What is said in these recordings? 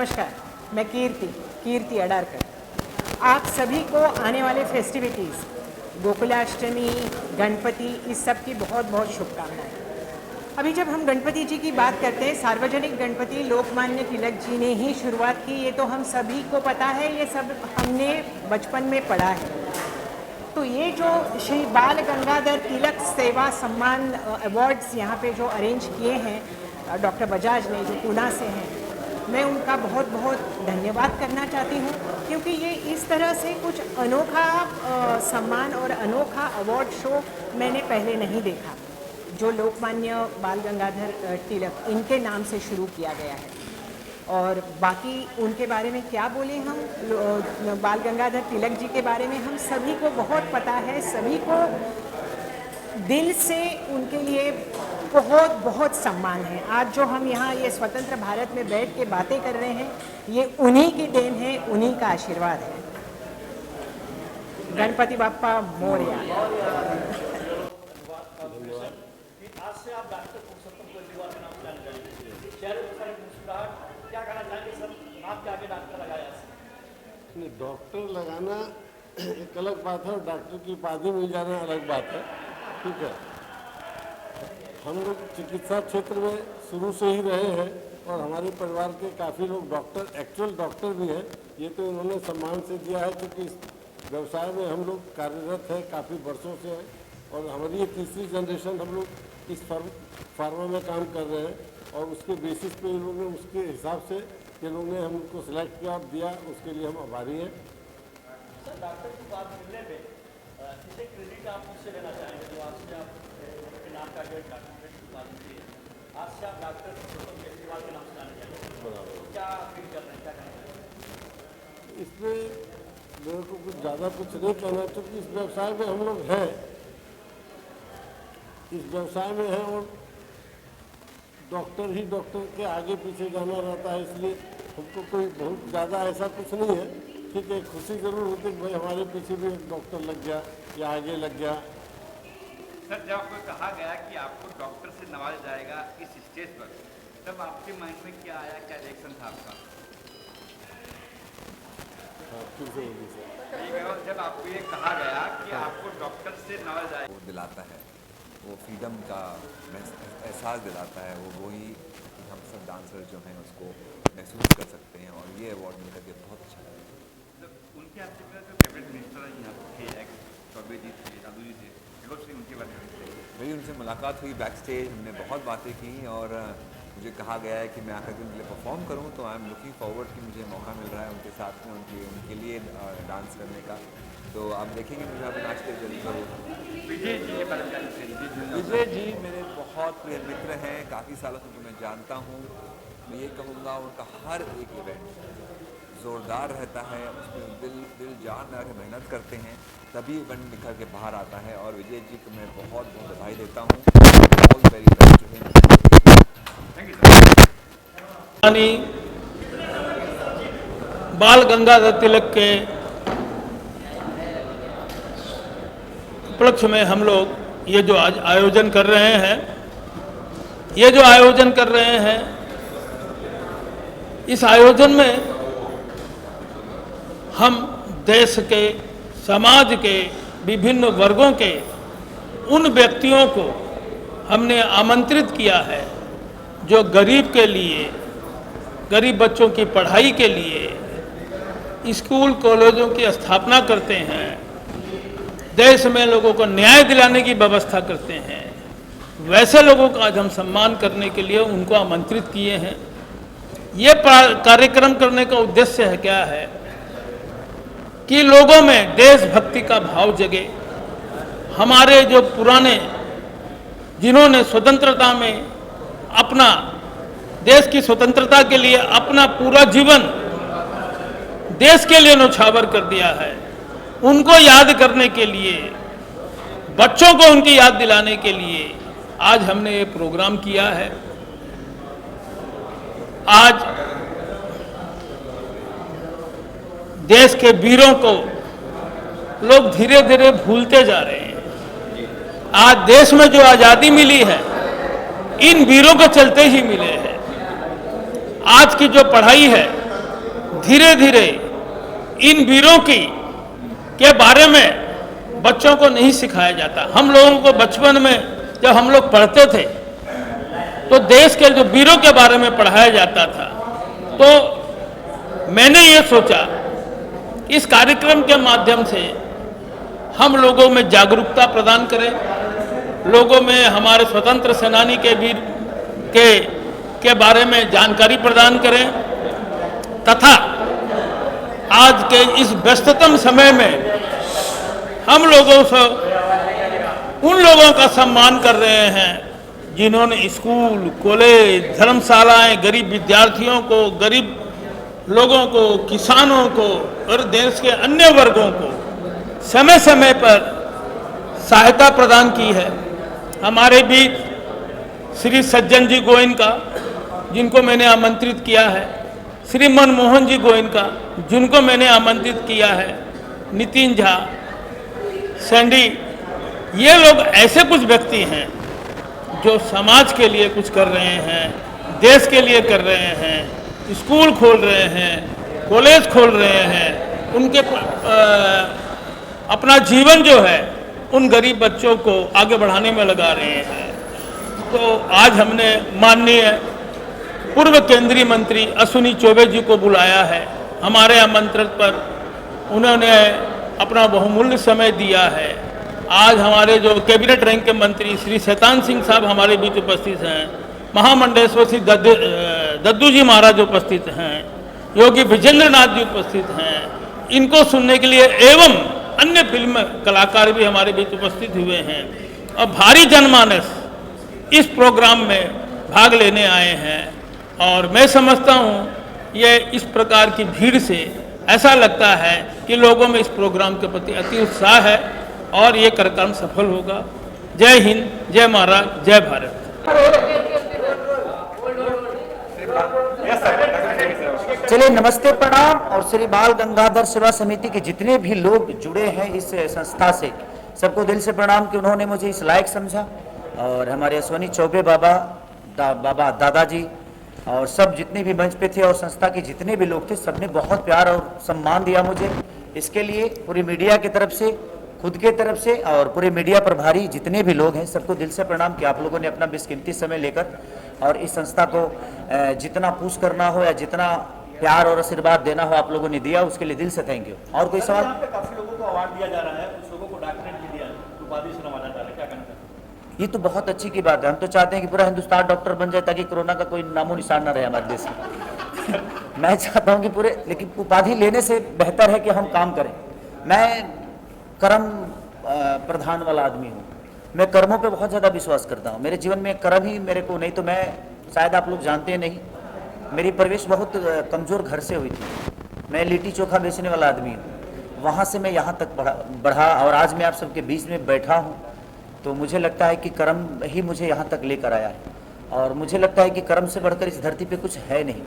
नमस्कार, मैं कीर्ति अडारकर। आप सभी को आने वाले फेस्टिविटीज़, गोकुलाष्टमी, गणपति, इस सब की बहुत बहुत शुभकामनाएं। अभी जब हम गणपति जी की बात करते हैं, सार्वजनिक गणपति लोकमान्य तिलक जी ने ही शुरुआत की, ये तो हम सभी को पता है, ये सब हमने बचपन में पढ़ा है। तो ये जो श्री बाल गंगाधर तिलक सेवा सम्मान अवार्ड्स यहाँ पे जो अरेंज किए हैं डॉक्टर बजाज ने, जो पूना से हैं, मैं उनका बहुत बहुत धन्यवाद करना चाहती हूँ, क्योंकि ये इस तरह से कुछ अनोखा सम्मान और अनोखा अवार्ड शो मैंने पहले नहीं देखा, जो लोकमान्य बाल गंगाधर तिलक इनके नाम से शुरू किया गया है। और बाकी उनके बारे में क्या बोले हम, बाल गंगाधर तिलक जी के बारे में हम सभी को बहुत पता है, सभी को दिल से उनके लिए बहुत बहुत सम्मान है। आज जो हम यहाँ ये स्वतंत्र भारत में बैठ के बातें कर रहे हैं, ये उन्हीं की देन है, उन्हीं का आशीर्वाद है। गणपति बाप्पा मोरया। डॉक्टर लगाना एक अलग बात है और डॉक्टर की उपाधि मिल जाना अलग बात है, ठीक है। हम लोग चिकित्सा क्षेत्र में शुरू से ही रहे हैं और हमारे परिवार के काफ़ी लोग डॉक्टर, एक्चुअल डॉक्टर भी हैं। ये तो इन्होंने सम्मान से दिया है, क्योंकि इस व्यवसाय में हम लोग कार्यरत हैं काफ़ी वर्षों से हैं और हमारी ये तीसरी जनरेशन हम लोग इस फार्मा में काम कर रहे हैं और उसके बेसिस पे इन लोगों ने, उसके हिसाब से ये लोगों ने हमको सिलेक्ट किया और दिया, उसके लिए हम आभारी हैं। सर, डॉक्टर की बात मिलने में इसे क्रेडिट आप मुझसे लेना चाहेंगे, जो आज से आप के नाम का जो डॉक्टरेट की बात की है, आज से आप डॉक्टर केजरीवाल के नाम से जाने जाएंगे, क्या फील कर रहे हैं, क्या कहना? इसमें मेरे को कुछ ज़्यादा कुछ नहीं कहना, क्योंकि इस व्यवसाय में हम लोग हैं, इस व्यवसाय में हैं और डॉक्टर ही डॉक्टर के आगे पीछे जाना रहता है, इसलिए हमको कोई बहुत ज़्यादा ऐसा कुछ नहीं है। ठीक है, खुशी ज़रूर होती है कि भाई हमारे पीछे भी एक डॉक्टर लग गया या आगे लग गया। सर, जब आपको कहा गया कि आपको डॉक्टर से नवाजा जाएगा इस स्टेज पर, तब आपके माइंड में क्या आया, क्या रिएक्शन था आपका? फिर से बोलिए सर। और जब आपको ये कहा गया कि आपको डॉक्टर से नवाजा जाएगा, वो दिलाता है, वो फ्रीडम का एहसास दिलाता है, वो वही हम सब डांसर जो हैं उसको महसूस कर सकते हैं और ये अवार्ड मिल करके बहुत अच्छा लगा। तो उनके आपसे जो फेवरेट मिनिस्टर यहाँ थे, चौबे जी थे, दादू जी थे, उनके बारे में मेरी उनसे मुलाकात हुई बैक स्टेज, हमने बहुत बातें की और मुझे कहा गया है कि मैं आकर के उनके लिए परफॉर्म करूं, तो आई एम लुकिंग फॉरवर्ड कि मुझे मौका मिल रहा है उनके साथ में उनके लिए डांस करने का। तो आप देखेंगे मुझे अभी नाचते जरूर। विजय जी मेरे बहुत प्रिय मित्र हैं, काफ़ी सालों से मैं जानता हूँ। मैं ये कहूँगा उनका हर एक इवेंट ज़ोरदार रहता है, उसमें दिल जान लगा के मेहनत करते हैं, तभी इवेंट निखर के बाहर आता है। और विजय जी को मैं बहुत बहुत बधाई देता हूँ। All very best to him. Bal Gangadhar तिलक के उपलक्ष्य में हम लोग ये जो आज आयोजन कर रहे हैं, इस आयोजन में हम देश के, समाज के विभिन्न वर्गों के उन व्यक्तियों को हमने आमंत्रित किया है जो गरीब के लिए, गरीब बच्चों की पढ़ाई के लिए स्कूल कॉलेजों की स्थापना करते हैं, देश में लोगों को न्याय दिलाने की व्यवस्था करते हैं। वैसे लोगों का आज हम सम्मान करने के लिए उनको आमंत्रित किए हैं। ये कार्यक्रम करने का उद्देश्य है क्या है कि लोगों में देशभक्ति का भाव जगे। हमारे जो पुराने, जिन्होंने स्वतंत्रता में अपना, देश की स्वतंत्रता के लिए अपना पूरा जीवन देश के लिए न्यौछावर कर दिया है, उनको याद करने के लिए, बच्चों को उनकी याद दिलाने के लिए आज हमने ये प्रोग्राम किया है। आज देश के वीरों को लोग धीरे धीरे भूलते जा रहे हैं। आज देश में जो आज़ादी मिली है, इन वीरों के चलते ही मिले हैं। आज की जो पढ़ाई है धीरे धीरे इन वीरों के बारे में बच्चों को नहीं सिखाया जाता। हम लोगों को बचपन में जब हम लोग पढ़ते थे तो देश के जो वीरों के बारे में पढ़ाया जाता था। तो मैंने ये सोचा इस कार्यक्रम के माध्यम से हम लोगों में जागरूकता प्रदान करें, लोगों में हमारे स्वतंत्र सेनानी के वीर के बारे में जानकारी प्रदान करें तथा आज के इस व्यस्ततम समय में हम लोगों से उन लोगों का सम्मान कर रहे हैं जिन्होंने स्कूल, कॉलेज, धर्मशालाएं गरीब विद्यार्थियों को, गरीब लोगों को, किसानों को और देश के अन्य वर्गों को समय समय पर सहायता प्रदान की है। हमारे बीच श्री सज्जन जी गोयनका जिनको मैंने आमंत्रित किया है, श्री मनमोहन जी गोयनका जिनको मैंने आमंत्रित किया है, नितिन झा, सैंडी, ये लोग ऐसे कुछ व्यक्ति हैं जो समाज के लिए कुछ कर रहे हैं, देश के लिए कर रहे हैं, स्कूल खोल रहे हैं, कॉलेज खोल रहे हैं, उनके अपना जीवन जो है उन गरीब बच्चों को आगे बढ़ाने में लगा रहे हैं। तो आज हमने माननीय पूर्व केंद्रीय मंत्री अश्विनी चौबे जी को बुलाया है। हमारे आमंत्रण पर उन्होंने अपना बहुमूल्य समय दिया है। आज हमारे जो कैबिनेट रैंक के मंत्री श्री शैतान सिंह साहब हमारे बीच उपस्थित हैं, महामंडलेश्वर श्री दद्दू जी महाराज उपस्थित हैं, योगी विजेंद्र नाथ जी उपस्थित हैं, इनको सुनने के लिए एवं अन्य फिल्म कलाकार भी हमारे बीच उपस्थित हुए हैं और भारी जनमानस इस प्रोग्राम में भाग लेने आए हैं। और मैं समझता हूँ ये इस प्रकार की भीड़ से ऐसा लगता है कि लोगों में इस प्रोग्राम के प्रति अति उत्साह है और ये कार्यक्रम सफल होगा। जय हिंद, जय महाराज, जय भारत। चलिए, नमस्ते, प्रणाम। और श्री बाल गंगाधर सेवा समिति के जितने भी लोग जुड़े हैं इस संस्था से, सबको दिल से प्रणाम कि उन्होंने मुझे इस लायक समझा। और हमारे अश्विनी चौबे बाबा दादाजी और सब जितने भी मंच पे थे और संस्था के जितने भी लोग थे, सबने बहुत प्यार और सम्मान दिया मुझे। इसके लिए पूरी मीडिया की तरफ से, खुद के तरफ से और पूरे मीडिया प्रभारी जितने भी लोग हैं, सबको दिल से प्रणाम कि आप लोगों ने अपना बेशकीमती समय लेकर और इस संस्था को जितना पुश करना हो या जितना प्यार और आशीर्वाद देना हो आप लोगों ने दिया, उसके लिए दिल से थैंक यू। और कोई सवाल? यहाँ पे काफी लोगों को अवार्ड दिया जा रहा है, कुछ लोगों को डॉक्टरेट भी दिया, उपाधि से नवाजा जा रहा है, क्या कहना चाहते हैं? ये तो बहुत अच्छी की बात है। हम तो चाहते हैं कि पूरा हिंदुस्तान डॉक्टर बन जाए ताकि कोरोना का कोई नामो निशान ना रहे हमारे देश में। मैं चाहता हूँ कि पूरे, लेकिन उपाधि लेने से बेहतर है कि हम काम करें। मैं कर्म प्रधान वाला आदमी हूँ, मैं कर्मों पे बहुत ज़्यादा विश्वास करता हूँ। मेरे जीवन में कर्म ही मेरे को, नहीं तो मैं, शायद आप लोग जानते हैं नहीं, मेरी परवरिश बहुत कमज़ोर घर से हुई थी। मैं लिट्टी चोखा बेचने वाला आदमी हूँ, वहाँ से मैं यहाँ तक बढ़ा और आज मैं आप सबके बीच में बैठा हूँ। तो मुझे लगता है कि कर्म ही मुझे यहाँ तक लेकर आया है और मुझे लगता है कि कर्म से बढ़कर इस धरती पे कुछ है नहीं।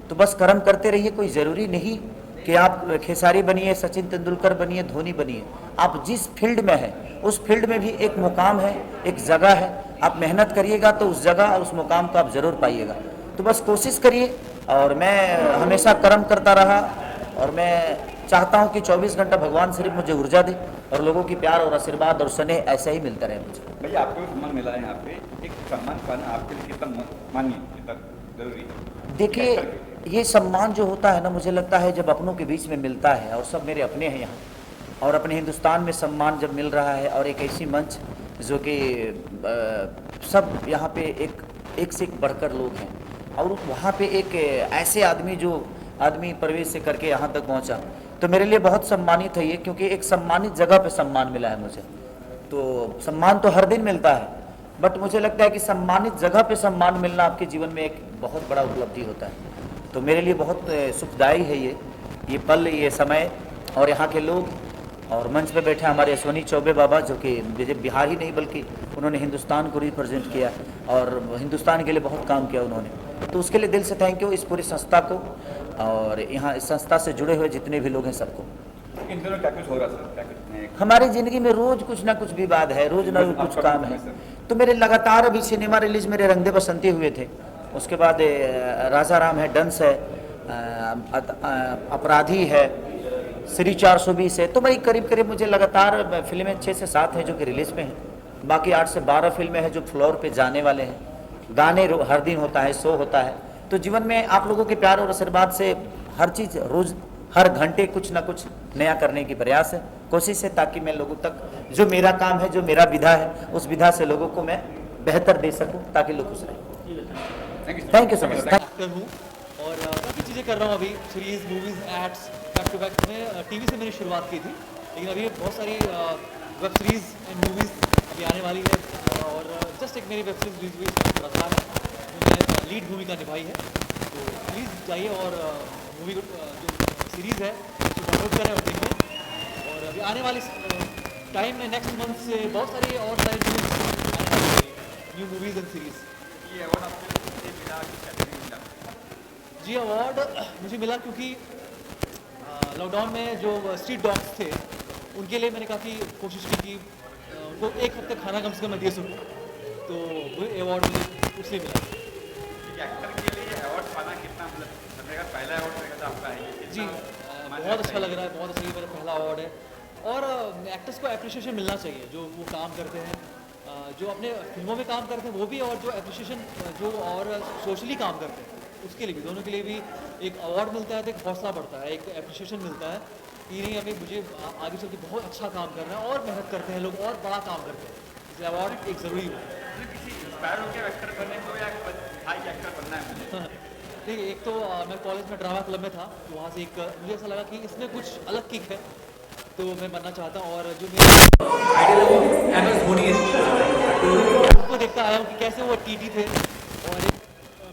तो बस कर्म करते रहिए। कोई ज़रूरी नहीं कि आप खेसारी बनिए, सचिन तेंदुलकर बनिए, धोनी बनिए। आप जिस फील्ड में हैं उस फील्ड में भी एक मुकाम है, एक जगह है। आप मेहनत करिएगा तो उस जगह और उस मुकाम को आप ज़रूर पाइएगा। तो बस कोशिश करिए। और मैं हमेशा कर्म करता रहा और मैं चाहता हूं कि 24 घंटा भगवान सिर्फ मुझे ऊर्जा दे और लोगों की प्यार और आशीर्वाद और स्नेह ऐसा ही मिलता रहे मुझे। भैया, आपको सम्मान मिला है यहाँ पे, एक सम्मान पाना आपके लिए कितना मानिए, कितना जरूरी है? देखिए, ये सम्मान जो होता है ना, मुझे लगता है जब अपनों के बीच में मिलता है और सब मेरे अपने हैं यहाँ, और अपने हिंदुस्तान में सम्मान जब मिल रहा है और एक ऐसी मंच जो कि सब यहाँ पे एक से एक बढ़कर लोग हैं और वहाँ पे एक ऐसे आदमी प्रवेश से करके यहाँ तक पहुँचा, तो मेरे लिए बहुत सम्मानित है ये, क्योंकि एक सम्मानित जगह पे सम्मान मिला है मुझे। तो सम्मान तो हर दिन मिलता है, बट मुझे लगता है कि सम्मानित जगह पे सम्मान मिलना आपके जीवन में एक बहुत बड़ा उपलब्धि होता है। तो मेरे लिए बहुत सुखदायी है ये पल, ये समय और यहाँ के लोग और मंच पे बैठे हमारे अश्विनी चौबे बाबा, जो कि बिहार ही नहीं बल्कि उन्होंने हिंदुस्तान को रिप्रेजेंट किया और हिंदुस्तान के लिए बहुत काम किया उन्होंने। तो उसके लिए दिल से थैंक यू इस पूरी संस्था को और यहाँ इस संस्था से जुड़े हुए जितने भी लोग हैं सबको। इन दिनों क्या कुछ हो रहा सर? क्या कुछ हमारी ज़िंदगी में रोज़ कुछ ना कुछ विवाद है, रोज़ ना कुछ काम है। तो मेरे लगातार अभी सिनेमा रिलीज मेरे रंग दे बसंती हुए थे, उसके बाद राजा राम है, डंस है, अपराधी है, श्री 420 है। तो भाई करीब करीब मुझे लगातार फिल्में 6 से 7 हैं जो कि रिलीज पे हैं, बाकी 8 से 12 फिल्में हैं जो फ्लोर पे जाने वाले हैं। गाने हर दिन होता है, शो होता है। तो जीवन में आप लोगों के प्यार और आशीर्वाद से हर चीज़ रोज़ हर घंटे कुछ ना कुछ नया करने की प्रयास है, कोशिश है, ताकि मैं लोगों तक जो मेरा काम है, जो मेरा विधा है, उस विधा से लोगों को मैं बेहतर दे सकूं ताकि लोग खुश रहें। Thank you so much. Actor हूँ और काफ़ी चीज़ें कर रहा हूँ अभी, series, movies, ads, back to back. मैं टीवी से मैंने शुरुआत की थी, लेकिन अभी बहुत सारी वेब सीरीज़ एंड मूवीज़ अभी आने वाली है। और जस्ट एक मेरी वेब सीरीज़ रिलीज हुई रफ्तार, मैंने लीड भूमिका निभाई है। तो प्लीज़ जाइए और मूवी जो सीरीज़ है उसको डाउनलोड करें और देखें। और अभी आने वाले टाइम में नेक्स्ट मंथ से बहुत सारी और सारी न्यू मूवीज़ एंड सीरीज़। ये अवार्ड आपको किससे मिला, किस कैटेगरी में मिला? जी अवार्ड मुझे मिला क्योंकि लॉकडाउन में जो स्ट्रीट डॉग्स थे उनके लिए मैंने काफ़ी कोशिश की कि उनको एक हफ्ते खाना कम से कम मैं दे सकूँ, तो वो अवार्ड मुझे उसलिए मिला। एक एक्टर के लिए अवार्ड पाना कितना, मतलब मेरा पहला अवार्ड मेरा था आपका है ये? जी बहुत अच्छा लग रहा है, बहुत अच्छा, ये मेरा पहला अवार्ड है। और एक्टर्स को अप्रिशिएशन मिलना चाहिए जो वो काम करते हैं, जो अपने फिल्मों में काम करते हैं वो भी, और जो अप्रिशिएशन जो और सोशली काम करते हैं उसके लिए भी, दोनों के लिए भी एक अवार्ड मिलता है तो एक हौसला बढ़ता है, एक अप्रिशिएशन मिलता है कि नहीं अभी मुझे आगे चल के बहुत अच्छा काम करना है, और मेहनत करते हैं लोग और बड़ा काम करते हैं, इसलिए अवार्ड एक ज़रूरी हो। किसी इंस्पायर होकर एक्टर बनने को या हाई एक्टर बनना है मुझे? देखिए एक तो मैं कॉलेज में ड्रामा क्लब में था, तो वहाँ से एक मुझे ऐसा लगा कि इसमें कुछ अलग किक है, तो मैं बनना चाहता हूँ। और जो मेरे आइडियल एम एस धोनी है, तो उनको देखता आया हूँ कि कैसे वो टीटी थे और एक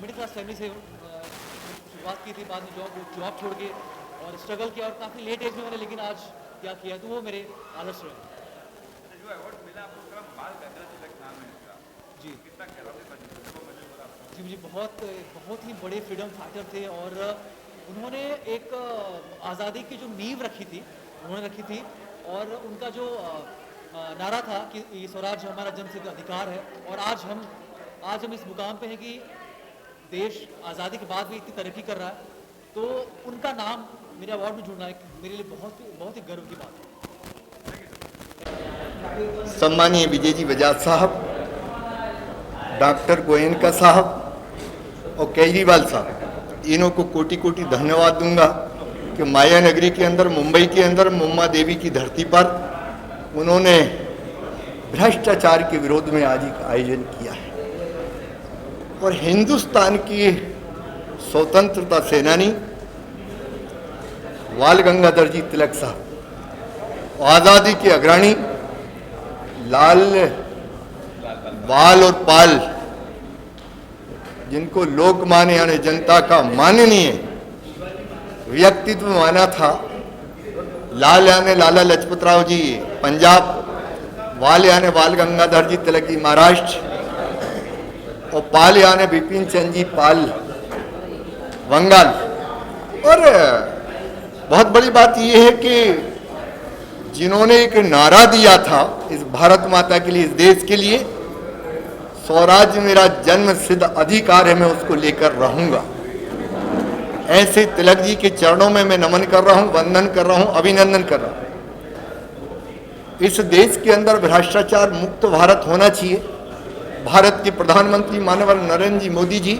मिडिल क्लास फैमिली से शुरुआत की थी, बाद में जॉब छोड़ के और स्ट्रगल किया, और काफ़ी लेट एज में मैंने लेकिन आज क्या किया, तो वो मेरे आदर्श रहे। जो अवार्ड मिला आपको बाल गंगा तिलक नाम है इसका, जी कितना जी मुझे बहुत ही बड़े फ्रीडम फाइटर थे, और उन्होंने एक आज़ादी की जो नींव रखी थी उन्होंने रखी थी, और उनका जो नारा था कि ये स्वराज हमारा जनसिद्ध अधिकार है, और आज हम इस मुकाम पे हैं कि देश आज़ादी के बाद भी इतनी तरक्की कर रहा है, तो उनका नाम मेरे अवार्ड में जुड़ना एक मेरे लिए बहुत ही गर्व की बात है। सम्मानीय विजय जी बजाज साहब, डॉक्टर गोयनका साहब और केजरीवाल साहब, इन्हों को कोटि कोटि धन्यवाद दूंगा कि माया नगरी के अंदर, मुंबई के अंदर, मुम्मा देवी की धरती पर उन्होंने भ्रष्टाचार के विरोध में आज एक आयोजन किया है। और हिंदुस्तान की स्वतंत्रता सेनानी बाल गंगाधर जी तिलक साहब, आज़ादी के अग्रणी लाल बाल और पाल, जिनको लोकमान्य यानी जनता का माननीय व्यक्तित्व माना था, लाल यानी लाला लाजपत राव जी पंजाब, बाल यानी बाल गंगाधर जी तिलक जी महाराष्ट्र, और पाल यानी बिपिन चंद्र जी पाल बंगाल। और बहुत बड़ी बात यह है कि जिन्होंने एक नारा दिया था इस भारत माता के लिए, इस देश के लिए, स्वराज मेरा जन्म सिद्ध अधिकार है, मैं उसको लेकर रहूंगा। ऐसे तिलक जी के चरणों में मैं नमन कर रहा हूं, वंदन कर रहा हूं, अभिनंदन कर रहा हूं। इस देश के अंदर भ्रष्टाचार मुक्त भारत होना चाहिए। भारत के प्रधानमंत्री माननीय नरेंद्र जी मोदी जी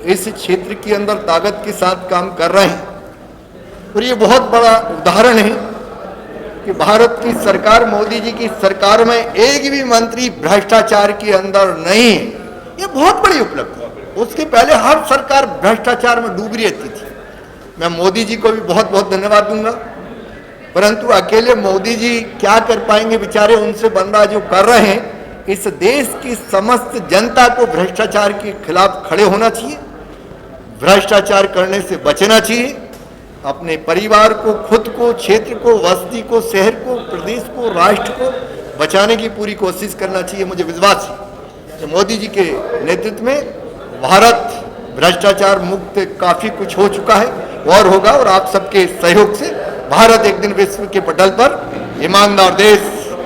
इस क्षेत्र के अंदर ताकत के साथ काम कर रहे हैं, और ये बहुत बड़ा उदाहरण है कि भारत की सरकार, मोदी जी की सरकार में एक भी मंत्री भ्रष्टाचार के अंदर नहीं है। ये बहुत बड़ी उपलब्धि है। उसके पहले हर सरकार भ्रष्टाचार में डूब रहती थी। मैं मोदी जी को भी बहुत बहुत धन्यवाद दूंगा, परंतु अकेले मोदी जी क्या कर पाएंगे बेचारे, उनसे बंदा जो कर रहे हैं। इस देश की समस्त जनता को भ्रष्टाचार के खिलाफ खड़े होना चाहिए, भ्रष्टाचार करने से बचना चाहिए, अपने परिवार को, खुद को, क्षेत्र को, बस्ती को, शहर को, प्रदेश को, राष्ट्र को बचाने की पूरी कोशिश करना चाहिए। मुझे विश्वास है कि मोदी जी के नेतृत्व में भारत भ्रष्टाचार मुक्त काफी कुछ हो चुका है और होगा, और आप सबके सहयोग से भारत एक दिन विश्व के पटल पर ईमानदार देश,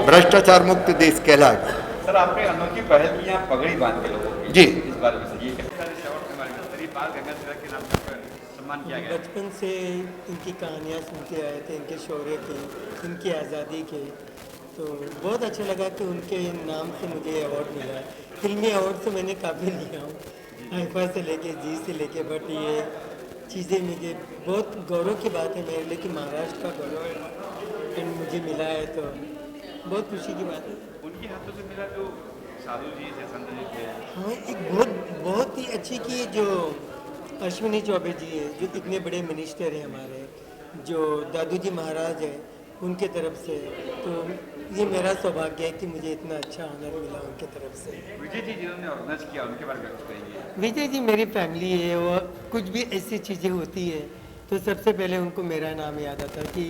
भ्रष्टाचार मुक्त देश कहलाएगा। सर, आपने अनोखी पहल की पगड़ी बांध के लोगों की, जी, इस बारे में ये बाल गंगा तिलक के नाम पर सम्मान किया गया? बचपन से इनकी कहानियाँ सुनते आए थे, इनके शौर्य की, इनकी आज़ादी के, तो बहुत अच्छा लगा कि उनके नाम से मुझे अवार्ड मिला है। फिल्मी अवार्ड तो मैंने काफ़ी लिया हूँ, आईफा से लेके जी से लेके, बट ये चीज़ें मुझे बहुत गौरव की बात है मेरे लिए कि महाराष्ट्र का गौरव एंड मुझे मिला है, तो बहुत खुशी की बात है। उनके हाथों से मिला जो साधु जी थे, संत जी थे। हाँ, एक बहुत ही अच्छी की जो अश्विनी चौबे जी है, जो इतने बड़े मिनिस्टर हैं हमारे, जो दादू जी महाराज है उनके तरफ से, तो ये मेरा सौभाग्य है कि मुझे इतना अच्छा ऑनर मिला उनके तरफ से। विजय जी जिन्होंने ऑर्गेनाइज किया उनके बारे में कुछ कहेंगे? विजय जी मेरी फैमिली है, वो कुछ भी ऐसी चीज़ें होती है तो सबसे पहले उनको मेरा नाम याद आता कि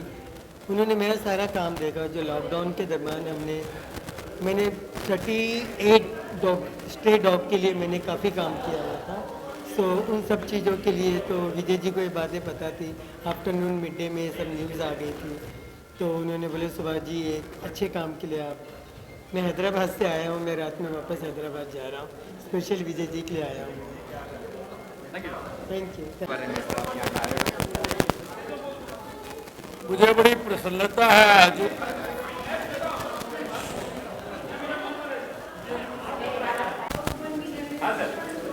उन्होंने मेरा सारा काम देखा। जो लॉकडाउन के दरमियान मैंने 38 डॉग स्ट्रे डॉग के लिए मैंने काफ़ी काम किया हुआ था, तो उन सब चीज़ों के लिए तो विजय जी को ये बातें पता थी। आफ्टरनून मिड डे में सब न्यूज़ आ गई थी, तो उन्होंने बोले सुभाष जी एक अच्छे काम के लिए आप, मैं हैदराबाद से आया हूँ, मैं रात में वापस हैदराबाद जा रहा हूँ, स्पेशल विजय जी के लिए आया हूँ। Thank you. मुझे बड़ी प्रसन्नता है आज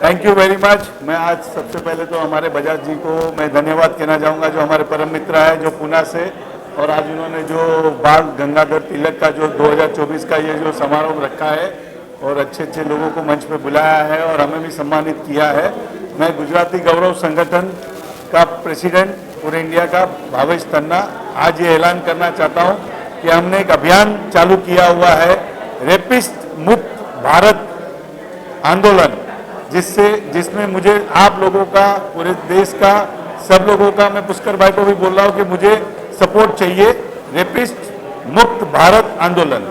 थैंक यू वेरी मच। मैं आज सबसे पहले तो हमारे बजाज जी को मैं धन्यवाद कहना चाहूँगा, जो हमारे परम मित्र है, जो पुणे से, और आज उन्होंने जो बाल गंगाधर तिलक का जो 2024 का ये जो समारोह रखा है और अच्छे अच्छे लोगों को मंच पे बुलाया है और हमें भी सम्मानित किया है। मैं गुजराती गौरव संगठन का प्रेसिडेंट पूरे इंडिया का भावेश तन्ना आज ये ऐलान करना चाहता हूँ कि हमने एक अभियान चालू किया हुआ है, रेपिस्ट मुक्त भारत आंदोलन, जिसमें मुझे आप लोगों का, पूरे देश का, सब लोगों का, मैं पुष्कर भाई को भी बोल रहा हूँ कि मुझे सपोर्ट चाहिए। रेपिस्ट मुक्त भारत आंदोलन,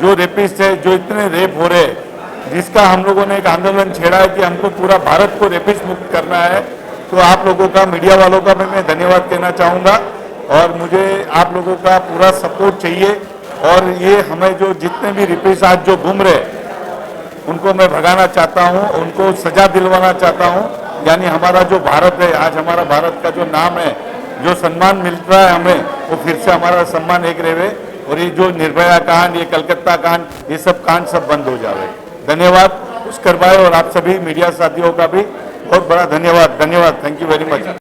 जो रेपिस्ट है, जो इतने रेप हो रहे हैं, जिसका हम लोगों ने एक आंदोलन छेड़ा है कि हमको पूरा भारत को रेपिस्ट मुक्त करना है, तो आप लोगों का, मीडिया वालों का मैं धन्यवाद कहना चाहूँगा और मुझे आप लोगों का पूरा सपोर्ट चाहिए। और ये हमें जो जितने भी रेपिस्ट आज जो घूम रहे उनको मैं भगाना चाहता हूँ, उनको सजा दिलवाना चाहता हूँ। यानी हमारा जो भारत है, आज हमारा भारत का जो नाम है, जो सम्मान मिल रहा है हमें, वो फिर से हमारा सम्मान एक रहे और ये जो निर्भया कांड, ये कलकत्ता कांड, ये सब कांड सब बंद हो जावे। धन्यवाद पुष्कर भाई और आप सभी मीडिया साथियों का भी बहुत बड़ा धन्यवाद। Thank you very much.